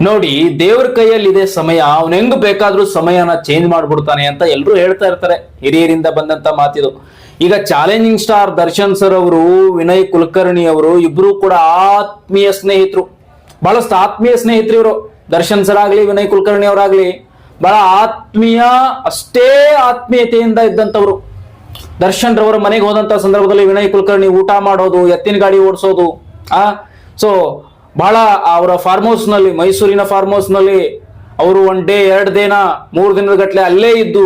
ನೋಡಿ, ದೇವ್ರ ಕೈಯಲ್ಲಿ ಇದೆ ಸಮಯ. ಅವನ್ ಹೆಂಗ್ ಬೇಕಾದ್ರೂ ಸಮಯನ ಚೇಂಜ್ ಮಾಡ್ಬಿಡ್ತಾನೆ ಅಂತ ಎಲ್ರು ಹೇಳ್ತಾ ಇರ್ತಾರೆ. ಹಿರಿಯರಿಂದ ಬಂದಂತ ಮಾತಿದು. ಈಗ ಚಾಲೆಂಜಿಂಗ್ ಸ್ಟಾರ್ ದರ್ಶನ್ ಸರ್ ಅವರು, ವಿನಯ್ ಕುಲಕರ್ಣಿ ಅವರು ಇಬ್ರು ಕೂಡ ಆತ್ಮೀಯ ಸ್ನೇಹಿತರು. ಬಹಳಷ್ಟು ಆತ್ಮೀಯ ಸ್ನೇಹಿತರು ಇವರು. ದರ್ಶನ್ ಸರ್ ಆಗ್ಲಿ, ವಿನಯ್ ಕುಲಕರ್ಣಿ ಅವರಾಗ್ಲಿ ಬಹಳ ಆತ್ಮೀಯ, ಅಷ್ಟೇ ಆತ್ಮೀಯತೆಯಿಂದ ಇದ್ದಂಥವ್ರು. ದರ್ಶನ್ ರವರ ಮನೆಗೆ ಹೋದಂತ ಸಂದರ್ಭದಲ್ಲಿ ವಿನಯ್ ಕುಲಕರ್ಣಿ ಊಟ ಮಾಡೋದು, ಎತ್ತಿನ ಗಾಡಿ ಓಡಿಸೋದು. ಸೊ ಬಹಳ ಅವರ ಫಾರ್ಮ್ ಹೌಸ್ ನಲ್ಲಿ, ಮೈಸೂರಿನ ಫಾರ್ಮ್ ಹೌಸ್ ನಲ್ಲಿ ಅವರು 1 ಡೇ 2 ದಿನ 3 ದಿನದ ಗಟ್ಟಲೆ ಅಲ್ಲೇ ಇದ್ದು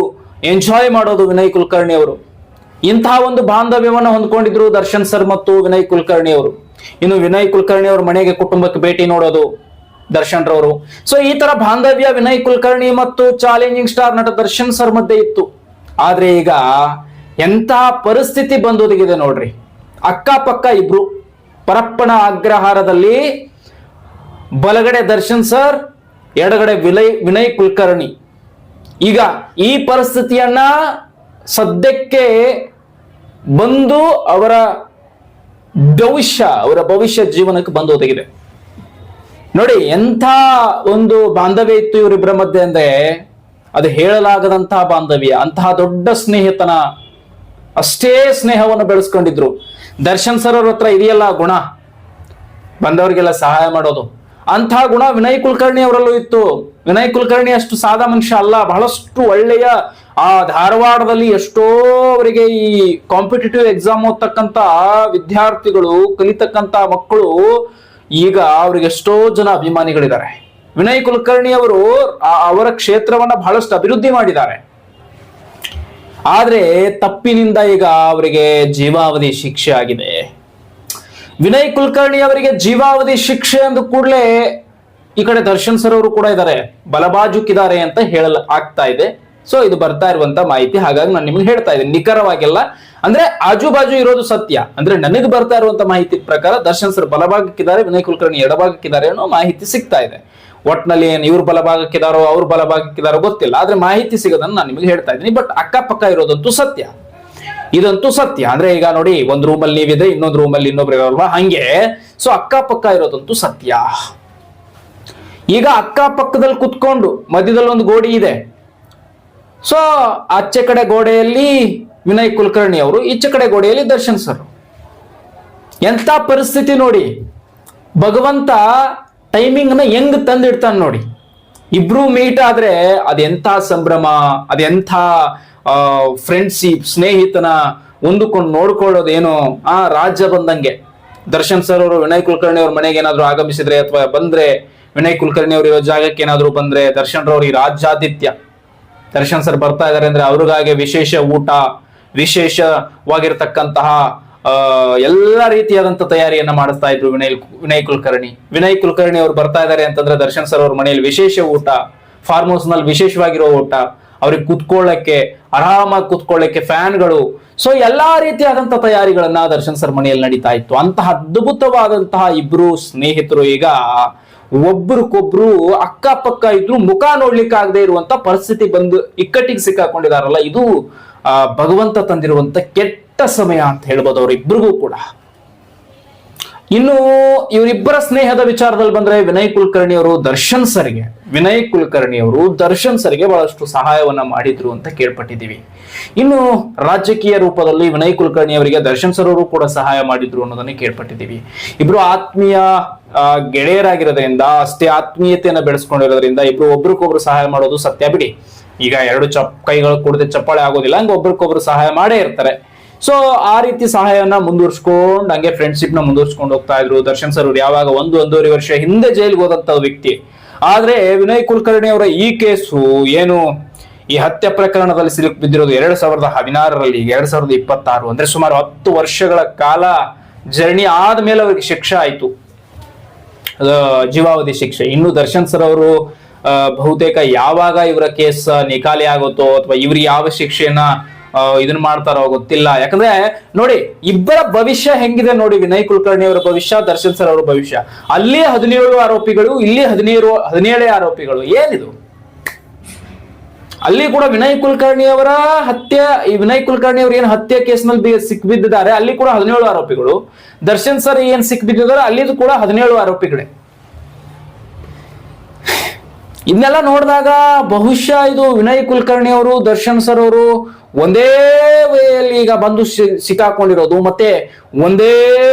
ಎಂಜಾಯ್ ಮಾಡೋದು ವಿನಯ್ ಕುಲಕರ್ಣಿ ಅವರು. ಇಂತಹ ಒಂದು ಬಾಂಧವ್ಯವನ್ನು ಹೊಂದ್ಕೊಂಡಿದ್ರು ದರ್ಶನ್ ಸರ್ ಮತ್ತು ವಿನಯ್ ಕುಲಕರ್ಣಿ ಅವರು. ಇನ್ನು ವಿನಯ್ ಕುಲಕರ್ಣಿ ಅವ್ರ ಮನೆಗೆ ಕುಟುಂಬಕ್ಕೆ ಭೇಟಿ ನೋಡೋದು ದರ್ಶನ್ ರವರು. ಸೊ ಈ ತರ ಬಾಂಧವ್ಯ ವಿನಯ್ ಕುಲಕರ್ಣಿ ಮತ್ತು ಚಾಲೆಂಜಿಂಗ್ ಸ್ಟಾರ್ ನಟ ದರ್ಶನ್ ಸರ್ ಮಧ್ಯೆ ಇತ್ತು. ಆದ್ರೆ ಈಗ ಎಂತಹ ಪರಿಸ್ಥಿತಿ ಬಂದೊದಗಿದೆ ನೋಡ್ರಿ. ಅಕ್ಕಪಕ್ಕ ಇಬ್ರು, ಪರಪ್ಪನ ಅಗ್ರಹಾರದಲ್ಲಿ ಬಲಗಡೆ ದರ್ಶನ್ ಸರ್, ಎಡಗಡೆ ವಿನಯ್ ಕುಲಕರ್ಣಿ. ಈಗ ಈ ಪರಿಸ್ಥಿತಿಯನ್ನ ಸದ್ಯಕ್ಕೆ ಬಂದು ಅವರ ಭವಿಷ್ಯ ಜೀವನಕ್ಕೆ ಬಂದು ಒದಗಿದೆ. ನೋಡಿ, ಎಂಥ ಒಂದು ಬಾಂಧವ್ಯ ಇತ್ತು ಇವರಿಬ್ಬರ ಮಧ್ಯೆ ಅಂದ್ರೆ ಅದು ಹೇಳಲಾಗದಂತಹ ಬಾಂಧವ್ಯ. ಅಂತಹ ದೊಡ್ಡ ಸ್ನೇಹಿತನ ಅಷ್ಟೇ ಸ್ನೇಹವನ್ನು ಬೆಳೆಸ್ಕೊಂಡಿದ್ರು. ದರ್ಶನ್ ಸರ್ ಅವ್ರ ಹತ್ರ ಇದೆಯಲ್ಲ ಗುಣ, ಬಂದವರಿಗೆಲ್ಲ ಸಹಾಯ ಮಾಡೋದು, ಅಂತಹ ಗುಣ ವಿನಯ್ ಕುಲಕರ್ಣಿ ಅವರಲ್ಲೂ ಇತ್ತು. ವಿನಯ್ ಕುಲಕರ್ಣಿ ಅಷ್ಟು ಸಾದಾ ಮನುಷ್ಯ ಅಲ್ಲ, ಬಹಳಷ್ಟು ಒಳ್ಳೆಯ. ಆ ಧಾರವಾಡದಲ್ಲಿ ಎಷ್ಟೋ ಅವರಿಗೆ ಈ ಕಾಂಪಿಟೇಟಿವ್ ಎಕ್ಸಾಮ್ ಓದ್ತಕ್ಕಂತ ವಿದ್ಯಾರ್ಥಿಗಳು, ಕಲಿತಕ್ಕಂತ ಮಕ್ಕಳು, ಈಗ ಅವ್ರಿಗೆ ಎಷ್ಟೋ ಜನ ಅಭಿಮಾನಿಗಳಿದ್ದಾರೆ. ವಿನಯ್ ಕುಲಕರ್ಣಿ ಅವರು ಅವರ ಕ್ಷೇತ್ರವನ್ನ ಬಹಳಷ್ಟು ಅಭಿವೃದ್ಧಿ ಮಾಡಿದ್ದಾರೆ. ಆದ್ರೆ ತಪ್ಪಿನಿಂದ ಈಗ ಅವರಿಗೆ ಜೀವಾವಧಿ ಶಿಕ್ಷೆ ಆಗಿದೆ. ವಿನಯ್ ಕುಲಕರ್ಣಿ ಅವರಿಗೆ ಜೀವಾವಧಿ ಶಿಕ್ಷೆ ಅಂದ ಕೂಡಲೇ ಈ ಕಡೆ ದರ್ಶನ್ ಸರ್ ಅವರು ಕೂಡ ಇದ್ದಾರೆ, ಬಲಬಾಜುಕಿದ್ದಾರೆ ಅಂತ ಆಗ್ತಾ ಇದೆ. ಸೊ ಇದು ಬರ್ತಾ ಇರುವಂತ ಮಾಹಿತಿ. ಹಾಗಾಗಿ ನಾನು ನಿಮ್ಗೆ ಹೇಳ್ತಾ ಇದ್ದೀನಿ, ನಿಖರವಾಗಿಲ್ಲ, ಅಂದ್ರೆ ಆಜು ಬಾಜು ಇರೋದು ಸತ್ಯ. ಅಂದ್ರೆ ನನಗೆ ಬರ್ತಾ ಇರುವಂತ ಮಾಹಿತಿ ಪ್ರಕಾರ ದರ್ಶನ್ ಸರ್ ಬಲಭಾಗಕ್ಕಿದ್ದಾರೆ, ವಿನಯ್ ಕುಲಕರ್ಣಿ ಎಡಭಾಗಕ್ಕಿದ್ದಾರೆ ಅನ್ನೋ ಮಾಹಿತಿ ಸಿಗ್ತಾ ಇದೆ. ಒಟ್ನಲ್ಲಿ ಏನ್ ಇವ್ರು ಬಲಭಾಗಕ್ಕಿದಾರೋ ಅವ್ರು ಬಲಭಾಗಕ್ಕಿದಾರೋ ಗೊತ್ತಿಲ್ಲ, ಆದ್ರೆ ಮಾಹಿತಿ ಸಿಗೋದನ್ನ ನಾನು ನಿಮಗೆ ಹೇಳ್ತಾ ಇದ್ದೀನಿ. ಬಟ್ ಅಕ್ಕಪಕ್ಕ ಇರೋದಂತೂ ಸತ್ಯ, ಇದಂತೂ ಸತ್ಯ. ಅಂದ್ರೆ ಈಗ ನೋಡಿ, ಒಂದ್ ರೂಮಲ್ಲಿ ನೀವಿದ್ರೆ ಇನ್ನೊಂದು ರೂಮಲ್ಲಿ ಇನ್ನೊಬ್ರು ಇರೋಲ್ವಾ, ಹಂಗೆ. ಸೊ ಅಕ್ಕಪಕ್ಕ ಇರೋದಂತೂ ಸತ್ಯ. ಈಗ ಅಕ್ಕಪಕ್ಕದಲ್ಲಿ ಕುತ್ಕೊಂಡು ಮಧ್ಯದಲ್ಲಿ ಒಂದು ಗೋಡೆ ಇದೆ. ಸೊ ಆಚೆ ಕಡೆ ಗೋಡೆಯಲ್ಲಿ ವಿನಯ್ ಕುಲಕರ್ಣಿ ಅವರು, ಈಚೆ ಕಡೆ ಗೋಡೆಯಲ್ಲಿ ದರ್ಶನ್ ಸರ್. ಎಂತ ಪರಿಸ್ಥಿತಿ ನೋಡಿ. ಭಗವಂತ ಟೈಮಿಂಗ್ ನ ಹೆಂಗ್ ತಂದಿಡ್ತಾನೆ ನೋಡಿ. ಇಬ್ರು ಮೀಟ್ ಆದ್ರೆ ಅದೆಂಥ ಸಂಭ್ರಮ, ಅದೆಂಥ ಫ್ರೆಂಡ್ಶಿಪ್, ಸ್ನೇಹಿತನ ಹೊಂದಿಕೊಂಡು ನೋಡ್ಕೊಳ್ಳೋದೇನು ರಾಜ್ಯ ಬಂದಂಗೆ. ದರ್ಶನ್ ಸರ್ ಅವರು ವಿನಯ್ ಕುಲಕರ್ಣಿ ಅವ್ರ ಮನೆಗೆ ಏನಾದ್ರು ಆಗಮಿಸಿದ್ರೆ ಅಥವಾ ಬಂದ್ರೆ, ವಿನಯ್ ಕುಲಕರ್ಣಿ ಅವರು ಇರೋ ಜಾಗಕ್ಕೆ ಏನಾದ್ರು ಬಂದ್ರೆ, ದರ್ಶನ್ ರವ್ರಿಗೆ ರಾಜ್ಯಾತಿಥ್ಯ. ದರ್ಶನ್ ಸರ್ ಬರ್ತಾ ಇದಾರೆ ಅಂದ್ರೆ ಅವ್ರಿಗಾಗಿ ವಿಶೇಷ ಊಟ, ವಿಶೇಷವಾಗಿರ್ತಕ್ಕಂತಹ ಎಲ್ಲ ರೀತಿಯಾದಂತ ತಯಾರಿಯನ್ನ ಮಾಡಿಸ್ತಾ ಇದ್ರು ವಿನಯ್ ಕುಲಕರ್ಣಿ. ವಿನಯ್ ಕುಲಕರ್ಣಿ ಅವ್ರು ಬರ್ತಾ ಇದಾರೆ ಅಂತಂದ್ರೆ ದರ್ಶನ್ ಸರ್ ಅವ್ರ ಮನೆಯಲ್ಲಿ ವಿಶೇಷ ಊಟ, ಫಾರ್ಮ್ ಹೌಸ್ ನಲ್ಲಿ ವಿಶೇಷವಾಗಿರೋ ಊಟ, ಅವ್ರಿಗೆ ಕುತ್ಕೊಳ್ಳಕ್ಕೆ, ಆರಾಮಾಗಿ ಕುತ್ಕೊಳ್ಳಕ್ಕೆ ಫ್ಯಾನ್ಗಳು. ಸೊ ಎಲ್ಲಾ ರೀತಿಯಾದಂತ ತಯಾರಿಗಳನ್ನ ದರ್ಶನ್ ಸರ್ ಮನೆಯಲ್ಲಿ ನಡೀತಾ ಇತ್ತು. ಅಂತಹ ಅದ್ಭುತವಾದಂತಹ ಇಬ್ರು ಸ್ನೇಹಿತರು ಈಗ ಒಬ್ರಿಗೊಬ್ರು ಅಕ್ಕಪಕ್ಕ ಇದ್ರು ಮುಖ ನೋಡ್ಲಿಕ್ಕೆ ಆಗದೆ ಇರುವಂತ ಪರಿಸ್ಥಿತಿ ಬಂದು ಇಕ್ಕಟ್ಟಿಗೆ ಸಿಕ್ಕಾಕೊಂಡಿದಾರಲ್ಲ, ಇದು ಭಗವಂತ ತಂದಿರುವಂತ ಕೆಟ್ಟ ಸಮಯ ಅಂತ ಹೇಳ್ಬೋದು ಅವರಿಬ್ಬರಿಗೂ ಕೂಡ. ಇನ್ನು ಇವರಿಬ್ಬರ ಸ್ನೇಹದ ವಿಚಾರದಲ್ಲಿ ಬಂದ್ರೆ, ವಿನಯ್ ಕುಲಕರ್ಣಿ ಅವರು ದರ್ಶನ್ ಸರ್ಗೆ ಬಹಳಷ್ಟು ಸಹಾಯವನ್ನ ಮಾಡಿದ್ರು ಅಂತ ಕೇಳ್ಪಟ್ಟಿದ್ದೀವಿ. ಇನ್ನು ರಾಜಕೀಯ ರೂಪದಲ್ಲಿ ವಿನಯ್ ಕುಲಕರ್ಣಿ ಅವರಿಗೆ ದರ್ಶನ್ ಸರ್ ಅವರು ಕೂಡ ಸಹಾಯ ಮಾಡಿದ್ರು ಅನ್ನೋದನ್ನ ಕೇಳ್ಪಟ್ಟಿದ್ದೀವಿ. ಇಬ್ರು ಆತ್ಮೀಯ ಗೆಳೆಯರಾಗಿರೋದ್ರಿಂದ, ಅಷ್ಟೇ ಆತ್ಮೀಯತೆಯನ್ನ ಬೆಳೆಸ್ಕೊಂಡಿರೋದ್ರಿಂದ ಇಬ್ರು ಒಬ್ರಿಗೊಬ್ರು ಸಹಾಯ ಮಾಡೋದು ಸತ್ಯ ಬಿಡಿ. ಈಗ ಎರಡು ಕೈಗಳು ಕೂಡದೆ ಚಪ್ಪಾಳೆ ಆಗೋದಿಲ್ಲ, ಹಂಗ ಒಬ್ರಿಗೊಬ್ರು ಸಹಾಯ ಮಾಡೇ ಇರ್ತಾರೆ. ಸೊ ಆ ರೀತಿ ಸಹಾಯವನ್ನ ಮುಂದುವರ್ಸ್ಕೊಂಡು ಹಂಗೆ ಫ್ರೆಂಡ್ಶಿಪ್ ನ ಮುಂದುವರ್ಸ್ಕೊಂಡು ಹೋಗ್ತಾ ಇದ್ರು. ದರ್ಶನ್ ಸರ್ ಅವ್ರು ಯಾವಾಗ 1-1.5 ವರ್ಷ ಹಿಂದೆ ಜೈಲಿಗೆ ಹೋದಂತ ವ್ಯಕ್ತಿ. ಆದ್ರೆ ವಿನಯ್ ಕುಲಕರ್ಣಿ ಅವರ ಈ ಕೇಸು ಏನು, ಈ ಹತ್ಯೆ ಪ್ರಕರಣದಲ್ಲಿ ಸಿಲುಕು ಬಿದ್ದಿರೋದು 2016ರಲ್ಲಿ 2026, ಅಂದ್ರೆ ಸುಮಾರು 10 ವರ್ಷಗಳ ಕಾಲ ಜರ್ನಿ ಆದ್ಮೇಲೆ ಅವ್ರಿಗೆ ಶಿಕ್ಷೆ ಆಯ್ತು, ಜೀವಾವಧಿ ಶಿಕ್ಷೆ. ಇನ್ನು ದರ್ಶನ್ ಸರ್ ಅವರು ಬಹುತೇಕ ಯಾವಾಗ ಇವರ ಕೇಸ್ ನಿಕಾಲಿ ಆಗುತ್ತೋ ಅಥವಾ ಇವ್ರಿಗೆ ಯಾವ ಶಿಕ್ಷೆಯನ್ನ ಇದನ್ನ ಮಾಡ್ತಾರೋ ಗೊತ್ತಿಲ್ಲ. ಯಾಕಂದ್ರೆ ನೋಡಿ, ಇಬ್ಬರ ಭವಿಷ್ಯ ಹೆಂಗಿದೆ ನೋಡಿ. ವಿನಯ್ ಕುಲಕರ್ಣಿ ಅವರ ಭವಿಷ್ಯ, ದರ್ಶನ್ ಸರ್ ಅವರ ಭವಿಷ್ಯ. ಅಲ್ಲಿ 17 ಆರೋಪಿಗಳು, ಇಲ್ಲಿ 17 ಆರೋಪಿಗಳು. ಏನಿದು? ಅಲ್ಲಿ ಕೂಡ ವಿನಯ್ ಕುಲಕರ್ಣಿ ಅವರ ಹತ್ಯೆ, ವಿನಯ್ ಕುಲಕರ್ಣಿ ಅವರು ಏನ್ ಹತ್ಯೆ ಕೇಸ್ನಲ್ಲಿ ಸಿಕ್ಬಿದ್ದಿದ್ದಾರೆ, ಅಲ್ಲಿ ಕೂಡ 17 ಆರೋಪಿಗಳು. ದರ್ಶನ್ ಸರ್ ಏನ್ ಸಿಕ್ಬಿದ್ದಿದ್ದಾರೆ, ಅಲ್ಲಿದು ಕೂಡ 17 ಆರೋಪಿಗಳೇ. ಇದನ್ನೆಲ್ಲ ನೋಡಿದಾಗ ಬಹುಶಃ ಇದು ವಿನಯ್ ಕುಲಕರ್ಣಿ ಅವರು, ದರ್ಶನ್ ಸರ್ ಅವರು ಒಂದೇ ವೇಯಲ್ಲಿ ಈಗ ಬಂದು ಸಿಕ್ಕಾಕೊಂಡಿರೋದು, ಮತ್ತೆ ಒಂದೇ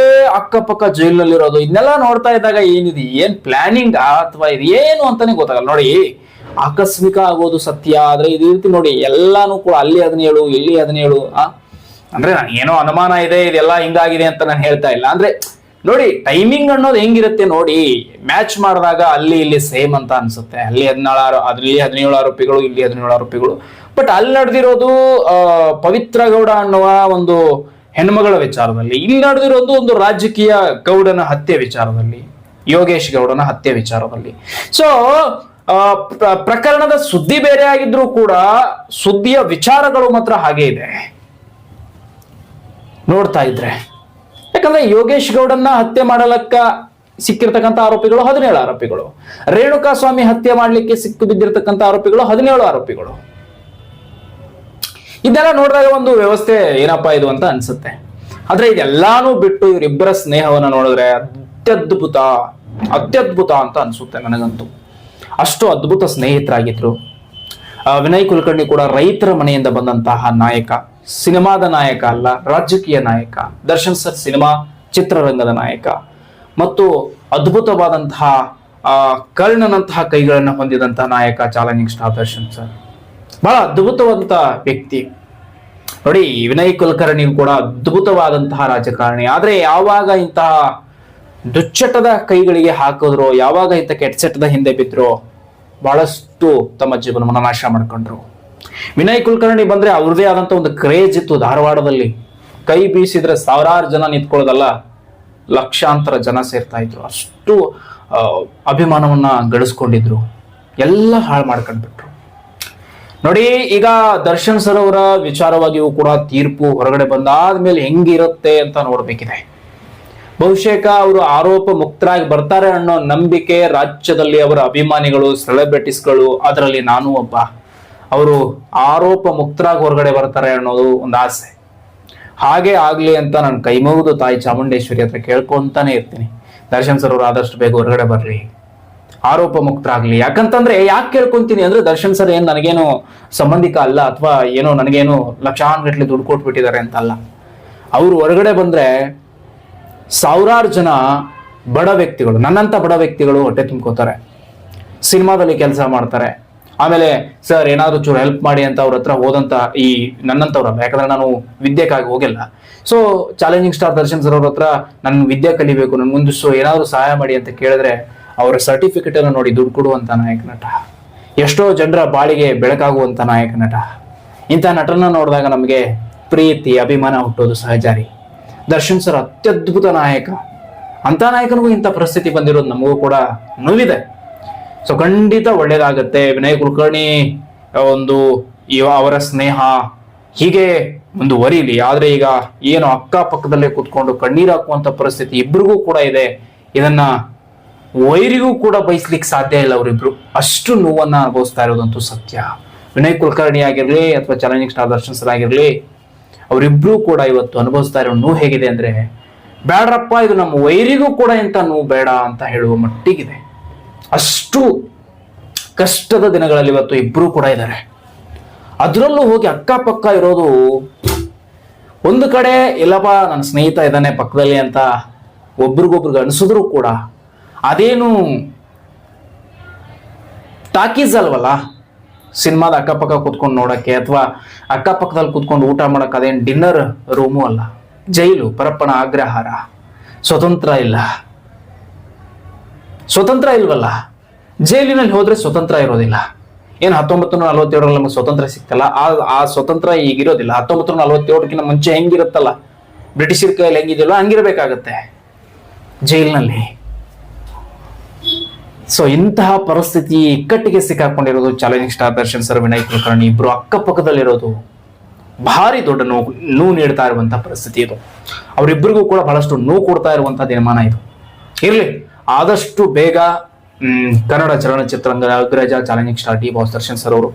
ಅಕ್ಕಪಕ್ಕ ಜೈಲಿನಲ್ಲಿರೋದು, ಇದನ್ನೆಲ್ಲ ನೋಡ್ತಾ ಇದ್ದಾಗ ಏನಿದೆ, ಏನ್ ಪ್ಲಾನಿಂಗ್ ಅಥವಾ ಇದು ಏನು ಅಂತಾನೆ ಗೊತ್ತಾಗಲ್ಲ. ನೋಡಿ, ಆಕಸ್ಮಿಕ ಆಗೋದು ಸತ್ಯ, ಆದ್ರೆ ಇದು ರೀತಿ ನೋಡಿ ಎಲ್ಲಾನು ಕೂಡ ಅಲ್ಲಿ 17 ಇಲ್ಲಿ 17 ಅಂದ್ರೆ ನನಗೇನೋ ಅನುಮಾನ ಇದೆ ಇದೆಲ್ಲ ಹಿಂಗಾಗಿದೆ ಅಂತ ನಾನು ಹೇಳ್ತಾ ಇಲ್ಲ. ಅಂದ್ರೆ ನೋಡಿ ಟೈಮಿಂಗ್ ಅನ್ನೋದು ಹೆಂಗಿರುತ್ತೆ ನೋಡಿ, ಮ್ಯಾಚ್ ಮಾಡಿದಾಗ ಅಲ್ಲಿ ಇಲ್ಲಿ ಸೇಮ್ ಅಂತ ಅನ್ಸುತ್ತೆ. ಅಲ್ಲಿ 17 ಆರೋಪಿಗಳು, ಇಲ್ಲಿ 17 ಆರೋಪಿಗಳು. ಬಟ್ ಅಲ್ಲಿ ನಡೆದಿರೋದು ಪವಿತ್ರ ಗೌಡ ಅನ್ನುವ ಒಂದು ಹೆಣ್ಮಗಳ ವಿಚಾರದಲ್ಲಿ, ಇಲ್ಲಿ ನಡೆದಿರೋದು ಒಂದು ರಾಜಕೀಯ ಗೌಡನ ಹತ್ಯೆ ವಿಚಾರದಲ್ಲಿ, ಯೋಗೇಶ್ ಗೌಡನ ಹತ್ಯೆ ವಿಚಾರದಲ್ಲಿ. ಸೊ ಪ್ರಕರಣದ ಸುದ್ದಿ ಬೇರೆ ಆಗಿದ್ರು ಕೂಡ ಸುದ್ದಿಯ ವಿಚಾರಗಳು ಮಾತ್ರ ಹಾಗೆ ಇದೆ ನೋಡ್ತಾ ಇದ್ರೆ. ಯಾಕಂದ್ರೆ ಯೋಗೇಶ್ ಗೌಡನ್ನ ಹತ್ಯೆ ಮಾಡಲಕ್ಕ ಸಿಕ್ಕಿರ್ತಕ್ಕಂಥ ಆರೋಪಿಗಳು 17 ಆರೋಪಿಗಳು, ರೇಣುಕಾ ಸ್ವಾಮಿ ಹತ್ಯೆ ಮಾಡ್ಲಿಕ್ಕೆ ಸಿಕ್ಕು ಬಿದ್ದಿರ್ತಕ್ಕಂಥ ಆರೋಪಿಗಳು 17 ಆರೋಪಿಗಳು. ಇದೆಲ್ಲ ನೋಡಿದಾಗ ಒಂದು ವ್ಯವಸ್ಥೆ ಏನಪ್ಪಾ ಇದು ಅಂತ ಅನ್ಸುತ್ತೆ. ಆದ್ರೆ ಇದೆಲ್ಲಾನು ಬಿಟ್ಟು ಇವರಿಬ್ಬರ ಸ್ನೇಹವನ್ನ ನೋಡಿದ್ರೆ ಅತ್ಯದ್ಭುತ ಅಂತ ಅನ್ಸುತ್ತೆ ನನಗಂತೂ. ಅಷ್ಟು ಅದ್ಭುತ ಸ್ನೇಹಿತರಾಗಿದ್ರು. ವಿನಯ್ ಕುಲಕರ್ಣಿ ಕೂಡ ರೈತರ ಮನೆಯಿಂದ ಬಂದಂತಹ ನಾಯಕ, ಸಿನಿಮಾದ ನಾಯಕ ಅಲ್ಲ, ರಾಜಕೀಯ ನಾಯಕ. ದರ್ಶನ್ ಸರ್ ಸಿನಿಮಾ ಚಿತ್ರರಂಗದ ನಾಯಕ ಮತ್ತು ಅದ್ಭುತವಾದಂತಹ ಕರ್ಣನಂತಹ ಕೈಗಳನ್ನು ಹೊಂದಿದಂತಹ ನಾಯಕ, ಚಾಲೆಂಜಿಂಗ್ ಸ್ಟಾರ್ ದರ್ಶನ್ ಸರ್ ಬಹಳ ಅದ್ಭುತವಾದಂತಹ ವ್ಯಕ್ತಿ. ನೋಡಿ, ವಿನಯ್ ಕುಲಕರ್ಣಿ ಕೂಡ ಅದ್ಭುತವಾದಂತಹ ರಾಜಕಾರಣಿ. ಆದ್ರೆ ಯಾವಾಗ ಇಂತಹ ದುಶ್ಚಟದ ಕೈಗಳಿಗೆ ಹಾಕಿದ್ರು, ಯಾವಾಗ ಇಂಥ ಕೆಟ್ಚಟದ ಹಿಂದೆ ಬಿದ್ರು, ಬಹಳಷ್ಟು ತಮ್ಮ ಜೀವನವನ್ನು ನಾಶ ಮಾಡ್ಕೊಂಡ್ರು. ವಿನಯ್ ಕುಲಕರ್ಣಿ ಬಂದ್ರೆ ಅವ್ರದೇ ಆದಂತ ಒಂದು ಕ್ರೇಜ್ ಇತ್ತು. ಧಾರವಾಡದಲ್ಲಿ ಕೈ ಬೀಸಿದ್ರೆ 1000 ಜನ ನಿಂತ್ಕೊಳ್ಳೋದಲ್ಲ, ಲಕ್ಷಾಂತರ ಜನ ಸೇರ್ತಾ ಇದ್ರು. ಅಷ್ಟು ಅಭಿಮಾನವನ್ನ ಗಳಿಸ್ಕೊಂಡಿದ್ರು. ಎಲ್ಲ ಹಾಳು ಮಾಡ್ಕೊಂಡ್ಬಿಟ್ರು. ನೋಡಿ, ಈಗ ದರ್ಶನ್ ಸರ್ ಅವರ ವಿಚಾರವಾಗಿಯೂ ಕೂಡ ತೀರ್ಪು ಹೊರಗಡೆ ಬಂದಾದ್ಮೇಲೆ ಹೆಂಗಿರುತ್ತೆ ಅಂತ ನೋಡ್ಬೇಕಿದೆ. ಬಹುಶಃ ಅವರು ಆರೋಪ ಮುಕ್ತರಾಗಿ ಬರ್ತಾರೆ ಅನ್ನೋ ನಂಬಿಕೆ ರಾಜ್ಯದಲ್ಲಿ ಅವರ ಅಭಿಮಾನಿಗಳು, ಸೆಲೆಬ್ರಿಟೀಸ್ಗಳು, ಅದರಲ್ಲಿ ನಾನು ಒಬ್ಬ, ಅವರು ಆರೋಪ ಮುಕ್ತರಾಗಿ ಹೊರಗಡೆ ಬರ್ತಾರೆ ಅನ್ನೋದು ಒಂದು ಆಸೆ. ಹಾಗೆ ಆಗ್ಲಿ ಅಂತ ನಾನು ಕೈ ಮುಗಿದು ತಾಯಿ ಚಾಮುಂಡೇಶ್ವರಿ ಹತ್ರ ಕೇಳ್ಕೊಂತಾನೆ ಇರ್ತೀನಿ. ದರ್ಶನ್ ಸರ್ ಅವರು ಆದಷ್ಟು ಬೇಗ ಹೊರಗಡೆ ಬರ್ರಿ, ಆರೋಪ ಮುಕ್ತರಾಗ್ಲಿ. ಯಾಕಂತಂದ್ರೆ ಯಾಕೆ ಕೇಳ್ಕೊಂತೀನಿ ಅಂದ್ರೆ, ದರ್ಶನ್ ಸರ್ ಏನ್ ನನಗೇನು ಸಂಬಂಧಿಕ ಅಲ್ಲ, ಅಥವಾ ಏನೋ ನನಗೇನು ಲಕ್ಷಾನುಗಟ್ಲೆ ದುಡ್ಡು ಕೊಟ್ಬಿಟ್ಟಿದ್ದಾರೆ ಅಂತ ಅಲ್ಲ. ಅವರು ಹೊರಗಡೆ ಬಂದ್ರೆ 1000 ಜನ ಬಡ ವ್ಯಕ್ತಿಗಳು, ನನ್ನಂತ ಬಡ ವ್ಯಕ್ತಿಗಳು ಹೊಟ್ಟೆ ತುಂಬ್ಕೋತಾರೆ, ಸಿನಿಮಾದಲ್ಲಿ ಕೆಲಸ ಮಾಡ್ತಾರೆ. ಆಮೇಲೆ ಸರ್ ಏನಾದ್ರು ಚೂರು ಹೆಲ್ಪ್ ಮಾಡಿ ಅಂತ ಅವ್ರ ಹತ್ರ ಹೋದಂತ ಈ ನನ್ನಂತವ್ರಲ್ಲ, ಯಾಕಂದ್ರೆ ನಾನು ವಿದ್ಯೆಗಾಗಿ ಹೋಗಿಲ್ಲ. So challenging star Darshan sir ಅವ್ರ ಹತ್ರ ನನ್ ವಿದ್ಯೆ ಕಲಿಬೇಕು, ನನ್ ಮುಂದಿಸು ಏನಾದ್ರು ಸಹಾಯ ಮಾಡಿ ಅಂತ ಕೇಳಿದ್ರೆ ಅವರ ಸರ್ಟಿಫಿಕೇಟ್ ಅನ್ನು ನೋಡಿ ದುಡ್ಡು ಕೊಡುವಂತ ನಾಯಕ ನಟ, ಎಷ್ಟೋ ಜನರ ಬಾಳಿಗೆ ಬೆಳಕಾಗುವಂತ ನಾಯಕ ನಟ. ಇಂಥ ನಟನ ನೋಡಿದಾಗ ನಮಗೆ ಪ್ರೀತಿ, ಅಭಿಮಾನ ಹುಟ್ಟೋದು ಸಹಜಾರಿ. ದರ್ಶನ್ ಸರ್ ಅತ್ಯದ್ಭುತ ನಾಯಕ. ಅಂತ ನಾಯಕನಿಗೂ ಇಂಥ ಪರಿಸ್ಥಿತಿ ಬಂದಿರೋದು ನಮಗೂ ಕೂಡ ನೋವಿದೆ. ಸೊ ಖಂಡಿತ ಒಳ್ಳೇದಾಗತ್ತೆ. ವಿನಯ್ ಕುಲಕರ್ಣಿ ಒಂದು ಅವರ ಸ್ನೇಹ ಹೀಗೆ ಮುಂದುವರಿಲಿ. ಆದ್ರೆ ಈಗ ಏನು ಅಕ್ಕಪಕ್ಕದಲ್ಲೇ ಕುತ್ಕೊಂಡು ಕಣ್ಣೀರು ಹಾಕುವಂತ ಪರಿಸ್ಥಿತಿ ಇಬ್ರಿಗೂ ಕೂಡ ಇದೆ. ಇದನ್ನ ವೈರಿಗೂ ಕೂಡ ಬಯಸ್ಲಿಕ್ಕೆ ಸಾಧ್ಯ ಇಲ್ಲ. ಅವರಿಬ್ರು ಅಷ್ಟು ನೋವನ್ನ ಅನುಭವಿಸ್ತಾ ಇರೋದಂತೂ ಸತ್ಯ. ವಿನಯ್ ಕುಲಕರ್ಣಿ ಆಗಿರ್ಲಿ ಅಥವಾ ಚಾಲೆಂಜಿಂಗ್ ಸ್ಟಾರ್ ದರ್ಶನ್ ಸರ್ ಆಗಿರ್ಲಿ, ಅವರಿಬ್ರು ಕೂಡ ಇವತ್ತು ಅನುಭವಿಸ್ತಾ ಇರೋ ನೋವು ಹೇಗಿದೆ ಅಂದ್ರೆ, ಬೇಡ್ರಪ್ಪ ಇದು ನಮ್ಮ ವೈರಿಗೂ ಕೂಡ ಇಂಥ ನೋವು ಬೇಡ ಅಂತ ಹೇಳುವ ಮಟ್ಟಿಗಿದೆ. ಅಷ್ಟು ಕಷ್ಟದ ದಿನಗಳಲ್ಲಿ ಇವತ್ತು ಇಬ್ರು ಕೂಡ ಇದ್ದಾರೆ. ಅದರಲ್ಲೂ ಹೋಗಿ ಅಕ್ಕಪಕ್ಕ ಇರೋದು, ಒಂದು ಕಡೆ ಇಲ್ಲಪ್ಪ ನನ್ನ ಸ್ನೇಹಿತ ಇದ್ದಾನೆ ಪಕ್ಕದಲ್ಲಿ ಅಂತ ಒಬ್ರಿಗೊಬ್ರಿಗೆ ಅನಿಸಿದ್ರು ಕೂಡ ಅದೇನು ಟಾಕೀಸ್ ಅಲ್ವಲ್ಲ. ಸಿನಿಮಾದ ಅಕ್ಕಪಕ್ಕ ಕುತ್ಕೊಂಡು ನೋಡಕ್ಕೆ ಅಥವಾ ಅಕ್ಕಪಕ್ಕದಲ್ಲಿ ಕುತ್ಕೊಂಡು ಊಟ ಮಾಡಕ್ಕೆ ಅದೇನು ಡಿನ್ನರ್ ರೂಮು ಅಲ್ಲ. ಜೈಲು, ಪರಪ್ಪನ ಆಗ್ರಹಾರ. ಸ್ವತಂತ್ರ ಇಲ್ಲ, ಸ್ವತಂತ್ರ ಇಲ್ವಲ್ಲ. ಜೈಲಿನಲ್ಲಿ ಹೋದ್ರೆ ಸ್ವತಂತ್ರ ಇರೋದಿಲ್ಲ. ಏನು 1947 ನಮಗೆ ಸ್ವತಂತ್ರ ಸಿಕ್ತಲ್ಲ, ಆ ಸ್ವತಂತ್ರ ಈಗಿರೋದಿಲ್ಲ. 1947 ಮುಂಚೆ ಹೆಂಗಿರುತ್ತಲ್ಲ, ಬ್ರಿಟಿಷರ ಕೈಯಲ್ಲಿ ಹೆಂಗಿದೆಯಲ್ಲ ಹಂಗಿರ್ಬೇಕಾಗತ್ತೆ ಜೈಲಿನಲ್ಲಿ. ಸೊ ಇಂತಹ ಪರಿಸ್ಥಿತಿ ಇಕ್ಕಟ್ಟಿಗೆ ಸಿಕ್ಕಾಕೊಂಡಿರೋದು challenging star Darshan sir, Vinay Kulkarni ಇಬ್ರು ಅಕ್ಕಪಕ್ಕದಲ್ಲಿರೋದು ಭಾರಿ ದೊಡ್ಡ ನೋವು ನೀಡ್ತಾ ಇರುವಂತಹ ಪರಿಸ್ಥಿತಿ ಇದು. ಅವರಿಬ್ಬರಿಗೂ ಕೂಡ ಬಹಳಷ್ಟು ನೋವು ಕೊಡ್ತಾ ಇರುವಂತಹ ದಿನಮಾನ ಇದು. ಇರ್ಲಿ, ಆದಷ್ಟು ಬೇಗ ಕನ್ನಡ ಚಲನಚಿತ್ರರಂಗದ ಅಗ್ರಜ challenging star D boss Darshan sir ಅವರು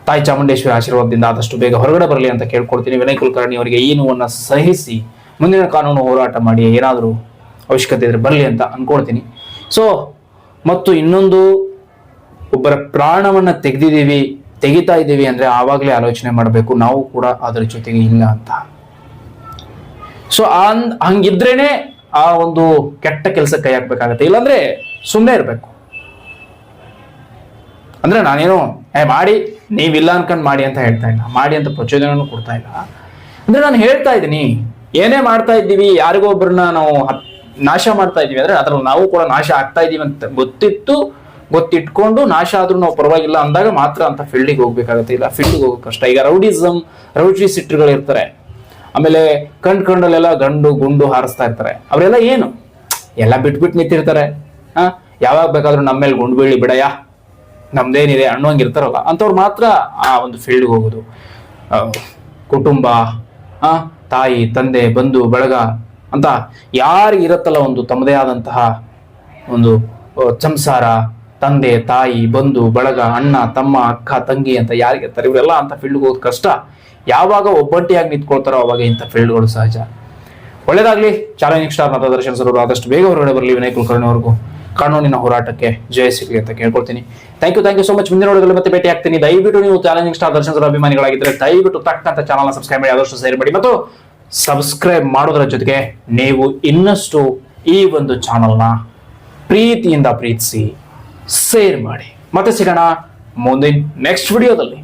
ತಾಯಿ ಚಾಮುಂಡೇಶ್ವರಿ ಆಶೀರ್ವಾದದಿಂದ ಆದಷ್ಟು ಬೇಗ ಹೊರಗಡೆ ಬರಲಿ ಅಂತ ಕೇಳ್ಕೊಳ್ತೀನಿ. ವಿನಯ್ ಕುಲಕರ್ಣಿ ಅವರಿಗೆ ಈ ನೋವನ್ನು ಸಹಿಸಿ ಮುಂದಿನ ಕಾನೂನು ಹೋರಾಟ ಮಾಡಿ ಏನಾದರೂ ಅವಶ್ಯಕತೆ ಇದ್ರೆ ಬರಲಿ ಅಂತ ಅನ್ಕೊಳ್ತೀನಿ. ಸೊ ಮತ್ತು ಇನ್ನೊಂದು ಒಬ್ಬರ ಪ್ರಾಣವನ್ನ ತೆಗಿತಾ ಇದ್ದೀವಿ ಅಂದ್ರೆ ಆವಾಗಲೇ ಆಲೋಚನೆ ಮಾಡಬೇಕು ನಾವು ಕೂಡ ಅದರ ಜೊತೆಗೆ ಇಲ್ಲ ಅಂತ. ಸೊ ಹಂಗಿದ್ರೇನೆ ಆ ಒಂದು ಕೆಟ್ಟ ಕೆಲಸ ಕೈ ಹಾಕ್ಬೇಕಾಗತ್ತೆ, ಇಲ್ಲಾಂದ್ರೆ ಸುಮ್ಮನೆ ಇರ್ಬೇಕು. ಅಂದ್ರೆ ನಾನೇನು ಮಾಡಿ ನೀವಿಲ್ಲ ಅನ್ಕೊಂಡ್ ಮಾಡಿ ಅಂತ ಹೇಳ್ತಾ ಇಲ್ಲ, ಮಾಡಿ ಅಂತ ಪ್ರಚೋದನೆ ಕೊಡ್ತಾ ಇಲ್ಲ. ಅಂದ್ರೆ ನಾನು ಹೇಳ್ತಾ ಇದ್ದೀನಿ, ಏನೇ ಮಾಡ್ತಾ ಇದ್ದೀವಿ ಯಾರಿಗೋ ಒಬ್ಬರನ್ನ ನಾವು ನಾಶ ಮಾಡ್ತಾ ಇದೀವಿ ಅಂದ್ರೆ ಅದ್ರಲ್ಲಿ ನಾವು ಕೂಡ ನಾಶ ಆಗ್ತಾ ಇದೀವಿ ಅಂತ ಗೊತ್ತಿಟ್ಕೊಂಡು ನಾಶ ಆದ್ರೂ ನಾವು ಪರವಾಗಿಲ್ಲ ಅಂದಾಗ ಮಾತ್ರ ಅಂತ ಫೀಲ್ಡಿಗೆ ಹೋಗ್ಬೇಕಾಗತ್ತೆ, ಇಲ್ಲ ಫೀಲ್ಡ್ಗೆ ಹೋಗೋ ಕಷ್ಟ. ಈಗ ರೌಡಿ ಸಿಟ್ರುಗಳು ಇರ್ತಾರೆ, ಆಮೇಲೆ ಕಂಡಲ್ಲೆಲ್ಲ ಗುಂಡು ಹಾರಿಸ್ತಾ ಇರ್ತಾರೆ. ಅವರೆಲ್ಲ ಏನು ಎಲ್ಲ ಬಿಟ್ಬಿಟ್ಟು ನಿಂತಿರ್ತಾರೆ. ಯಾವಾಗ ಬೇಕಾದ್ರೂ ನಮ್ಮ ಮೇಲೆ ಗುಂಡು ಬೀಳಿ ಬಿಡಯ್ಯ ನಮ್ದೇನಿದೆ ಅನ್ನೋಂಗಿರ್ತಾರಲ್ಲ ಅಂಥವ್ರು ಮಾತ್ರ ಆ ಒಂದು ಫೀಲ್ಡ್ಗೆ ಹೋಗೋದು. ಕುಟುಂಬ, ತಾಯಿ ತಂದೆ ಬಂಧು ಬಳಗ ಅಂತ ಯಾರಿಗಿರತ್ತಲ್ಲ ಒಂದು ತಮ್ಮದೇ ಆದಂತಹ ಒಂದು ಸಂಸಾರ, ತಂದೆ ತಾಯಿ ಬಂಧು ಬಳಗ, ಅಣ್ಣ ತಮ್ಮ ಅಕ್ಕ ತಂಗಿ ಅಂತ ಯಾರಿಗಿರ್ತಾರೆ ಇವರೆಲ್ಲ ಅಂತ ಫೀಲ್ಡ್ಗೆ ಹೋಗೋದು ಕಷ್ಟ. ಯಾವಾಗ ಒಬ್ಬಂಟಿಯಾಗಿ ನಿಂತ್ಕೊಳ್ತಾರೋ ಅವಾಗ ಇಂಥ ಫೀಲ್ಡ್ಗಳು ಸಹಜ. ಒಳ್ಳೇದಾಗ್ಲಿ. ಚಾಲೆಂಜಿಂಗ್ ಸ್ಟಾರ್ ನಟ ದರ್ಶನ್ ಸರ್ ಅವರು ಆದಷ್ಟು ಬೇಗ ಹೊರಗಡೆ ಬರಲಿ. ವಿನಯ್ ಕುಲಕರ್ಣಿ ಅವ್ರಿಗೂ ಕಾನೂನಿನ ಹೋರಾಟಕ್ಕೆ ಜಯ ಸಿಗಲಿ ಅಂತ ಕೇಳ್ಕೊಳ್ತೀನಿ. Thank you so much. ಮುಂದಿನ ನೋಡೋದ್ರಲ್ಲಿ ಮತ್ತೆ ಭೇಟಿ ಆಗ್ತೀನಿ. ದಯವಿಟ್ಟು ನೀವು ಚಾಲೆಂಜಿಂಗ್ ಸ್ಟಾರ್ ದರ್ಶನ್ ಸರ್ ಅಭಿಮಾನಿಗಳಾಗಿದ್ದರೆ ದಯವಿಟ್ಟು ತಕ್ಕಂತ ಚಾನಲ್ನ ಸಬ್ಸ್ಕ್ರೈಬ್ ಮಾಡಿ, ಆದಷ್ಟು ಶೇರ್ ಮಾಡಿ. ಮತ್ತು ಸಬ್ಸ್ಕ್ರೈಬ್ ಮಾಡೋದ್ರ ಜೊತೆಗೆ ನೀವು ಇನ್ನಷ್ಟು ಈ ಒಂದು ಚಾನಲ್ನ ಪ್ರೀತಿಯಿಂದ ಪ್ರೀತಿಸಿ ಶೇರ್ ಮಾಡಿ. ಮತ್ತೆ ಸಿಗೋಣ ಮುಂದಿನ ನೆಕ್ಸ್ಟ್ ವಿಡಿಯೋದಲ್ಲಿ.